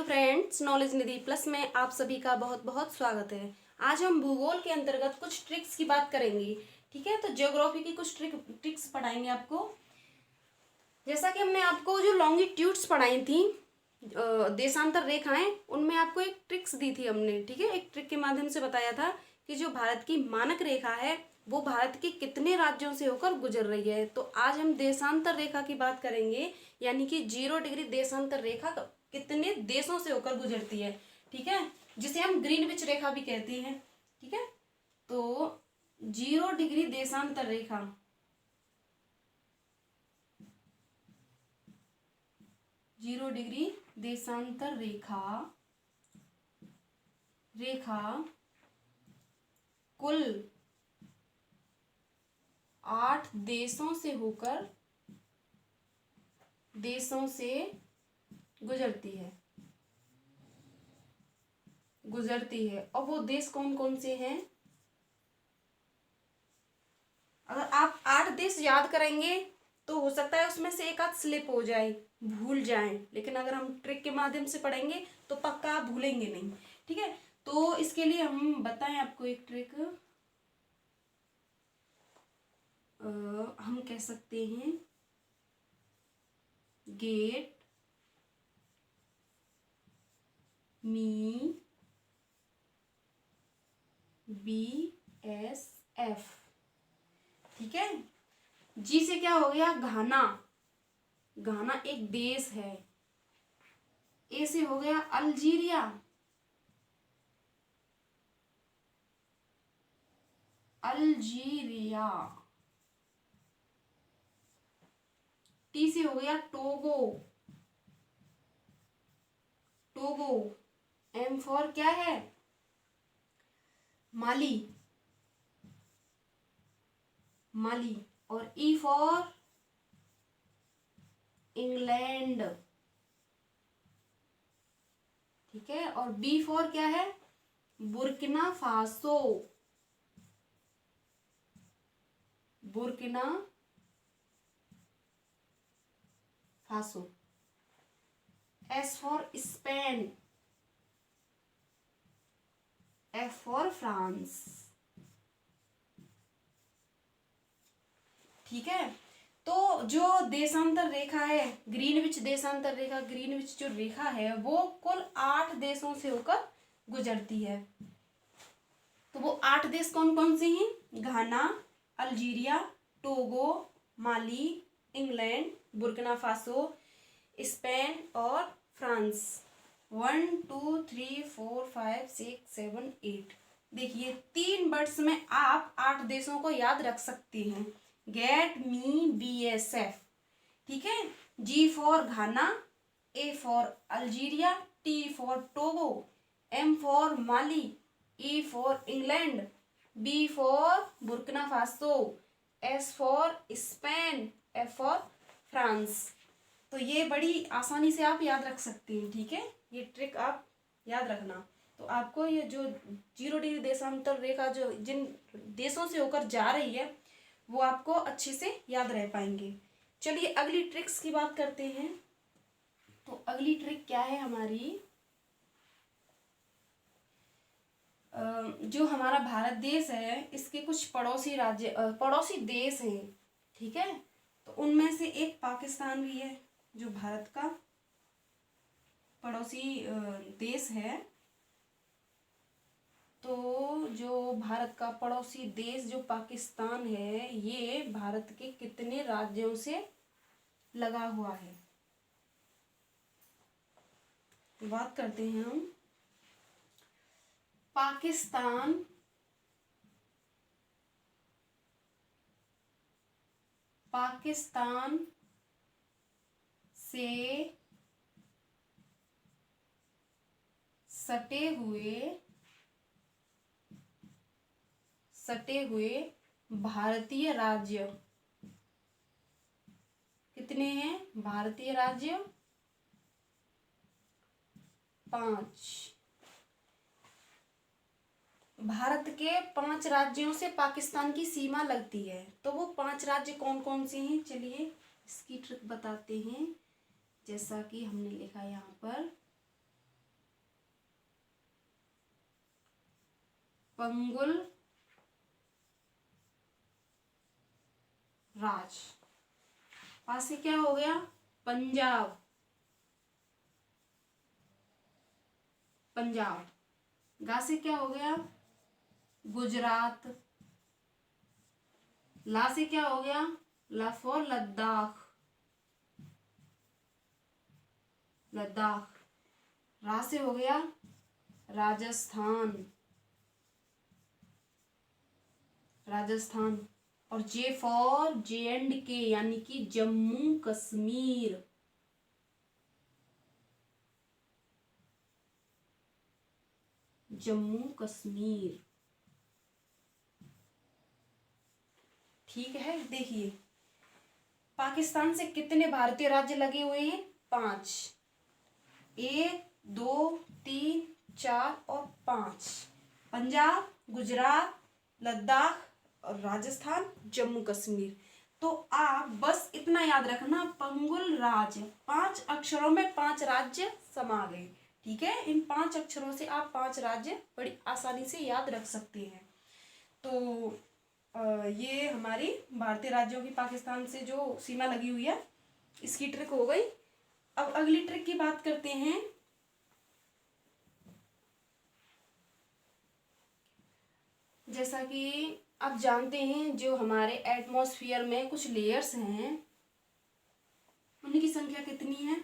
Friends, knowledge निधि plus में आप सभी का बहुत बहुत स्वागत है। आज हम भूगोल के अंतर्गत कुछ ट्रिक्स की बात करेंगे। ठीक है, तो ज्योग्राफी की कुछ ट्रिक्स पढ़ाएंगे आपको। जैसा कि हमने आपको जो लॉन्गिट्यूड्स पढ़ाई थी, देशांतर रेखाएं, उनमें आपको एक ट्रिक्स दी थी हमने। ठीक है, एक ट्रिक के माध्यम से बताया था कि जो भारत की मानक रेखा है वो भारत के कितने राज्यों से होकर गुजर रही है। तो आज हम देशांतर रेखा की बात करेंगे, यानी कि 0 डिग्री देशांतर रेखा कितने देशों से होकर गुजरती है। ठीक है, जिसे हम ग्रीनविच रेखा भी कहते हैं। ठीक है, तो 0 डिग्री देशांतर रेखा, 0 डिग्री देशांतर रेखा कुल 8 देशों से गुजरती है। और वो देश कौन कौन से हैं? अगर आप 8 देश याद करेंगे तो हो सकता है उसमें से एक आध स्लिप हो जाए, भूल जाएं, लेकिन अगर हम ट्रिक के माध्यम से पढ़ेंगे तो पक्का आप भूलेंगे नहीं। ठीक है, तो इसके लिए हम बताएं आपको एक ट्रिक। हम कह सकते हैं गेट मी BSF। ठीक है, जी से क्या हो गया? घाना, घाना एक देश है। ए से हो गया अल्जीरिया, अल्जीरिया। टी से हो गया टोगो, टोगो। एम फॉर क्या है? माली, माली। और ई फॉर इंग्लैंड। ठीक है, और बी फॉर क्या है? Burkina Faso, Burkina Faso. S for Spain, F for France. ठीक है, तो जो देशांतर रेखा है, ग्रीनविच देशांतर रेखा, ग्रीनविच जो रेखा है वो कुल 8 देशों से होकर गुजरती है। तो वो 8 देश कौन कौन से हैं? घाना, अल्जीरिया, टोगो, माली, इंग्लैंड, बुर्किना फासो, स्पेन और फ्रांस। 1 2 3 4 5 6 7 8। देखिए, 3 वर्ड्स में आप 8 देशों को याद रख सकते हैं। Get me BSF। ठीक है, G for Ghana, A for Algeria, T for Togo, M for Mali, E for England, B for Burkina Faso, S for Spain, F for France. तो ये बड़ी आसानी से आप याद रख सकते हैं। ठीक है, ये ट्रिक आप याद रखना। तो आपको ये जो 0 डिग्री देशांतर रेखा जो जिन देशों से होकर जा रही है वो आपको अच्छे से याद रह पाएंगे। चलिए अगली ट्रिक्स की बात करते हैं। तो अगली ट्रिक क्या है हमारी? जो हमारा भारत देश है इसके कुछ पड़ोसी राज्य, पड़ोसी देश हैं। ठीक है, तो उनमें से एक पाकिस्तान भी है जो भारत का पड़ोसी देश है। तो जो भारत का पड़ोसी देश जो पाकिस्तान है, ये भारत के कितने राज्यों से लगा हुआ है? बात करते हैं हम। पाकिस्तान से सटे हुए भारतीय राज्य कितने हैं? भारतीय राज्य 5। भारत के 5 राज्यों से पाकिस्तान की सीमा लगती है। तो वो 5 राज्य कौन कौन से हैं? चलिए इसकी ट्रिक बताते हैं। जैसा कि हमने लिखा यहाँ पर, पंगुल राज। पास से क्या हो गया, पंजाब, पंजाब। गा से क्या हो गया, गुजरात। ला से क्या हो गया, ला फॉर लद्दाख, लद्दाख। रा से हो गया राजस्थान, राजस्थान। और जे फॉर जे एंड के यानी कि जम्मू कश्मीर, जम्मू कश्मीर। ठीक है, देखिए पाकिस्तान से कितने भारतीय राज्य लगे हुए हैं, 5। 1 2 3 4 और 5। पंजाब, गुजरात, लद्दाख और राजस्थान, जम्मू कश्मीर। तो आप बस इतना याद रखना, पंगुल राज्य, 5 अक्षरों में 5 राज्य समा गए। ठीक है, इन 5 अक्षरों से आप 5 राज्य बड़ी आसानी से याद रख सकते हैं। तो ये हमारी भारतीय राज्यों की पाकिस्तान से जो सीमा लगी हुई है, इसकी ट्रिक हो गई। अब अगली ट्रिक की बात करते हैं। जैसा कि आप जानते हैं, जो हमारे एटमॉस्फेयर में कुछ लेयर्स हैं, उनकी संख्या कितनी है,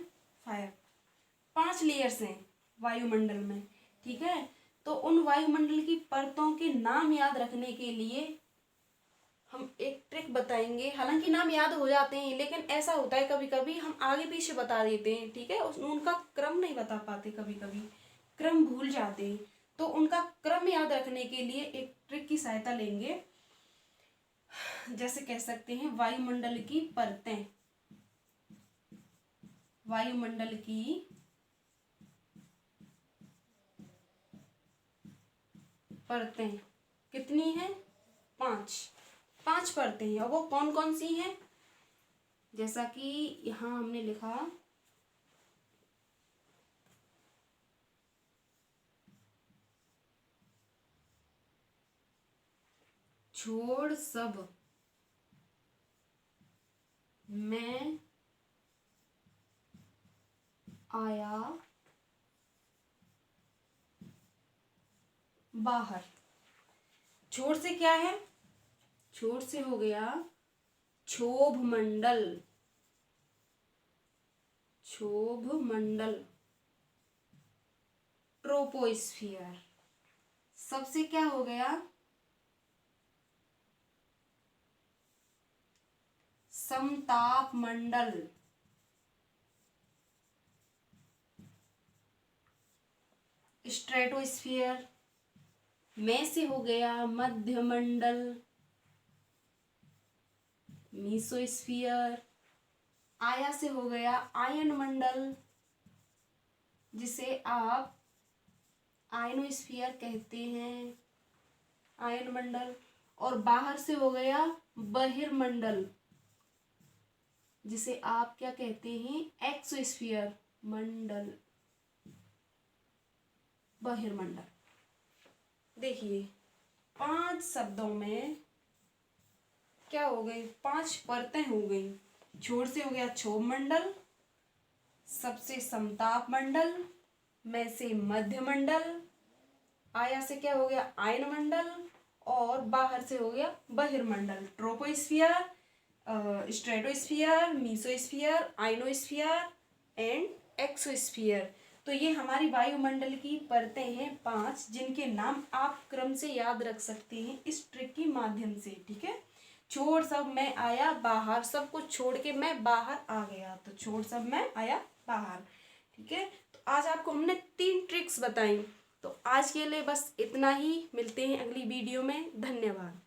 5 लेयर्स हैं वायुमंडल में। ठीक है, तो उन वायुमंडल की परतों के नाम याद रखने के लिए हम एक ट्रिक बताएंगे। हालांकि नाम याद हो जाते हैं, लेकिन ऐसा होता है कभी कभी हम आगे पीछे बता देते हैं। ठीक है, उनका क्रम नहीं बता पाते, कभी कभी क्रम भूल जाते हैं। तो उनका क्रम याद रखने के लिए एक ट्रिक की सहायता लेंगे। जैसे कह सकते हैं वायुमंडल की परतें, वायुमंडल की परतें कितनी है, 5 परतें हैं। और वो कौन कौन सी हैं, जैसा कि यहाँ हमने लिखा, छोड़ सब मैं आया बाहर। छोड़ से क्या है, छोड़ से हो गया क्षोभ मंडल, क्षोभ मंडल, ट्रोपोस्फियर। सबसे क्या हो गया, समताप मंडल। स्ट्रेटोस्फियर। में से हो गया मध्यमंडल, मीसोस्फियर। आया से हो गया आयन मंडल, जिसे आप आयनोस्फियर कहते हैं, आयन मंडल। और बाहर से हो गया बहिर्मंडल, जिसे आप क्या कहते हैं, एक्सोस्फियर मंडल, बहिर्मंडल। देखिए 5 शब्दों में क्या हो गई, 5 परतें हो गई। छोड़ से हो गया क्षोभ मंडल, सबसे समताप मंडल, में से मध्य मंडल, आया से क्या हो गया आयन मंडल, और बाहर से हो गया बहिर्मंडल, troposphere, stratosphere, mesosphere, ionosphere and exosphere. तो ये हमारी वायुमंडल की परतें हैं 5, जिनके नाम आप क्रम से याद रख सकते हैं इस ट्रिक के माध्यम से। ठीक है, छोड़ सब मैं आया बाहर, सब कुछ छोड़ के मैं बाहर आ गया, तो छोड़ सब मैं आया बाहर। ठीक है, तो आज आपको हमने 3 ट्रिक्स बताई। तो आज के लिए बस इतना ही, मिलते हैं अगली वीडियो में। धन्यवाद।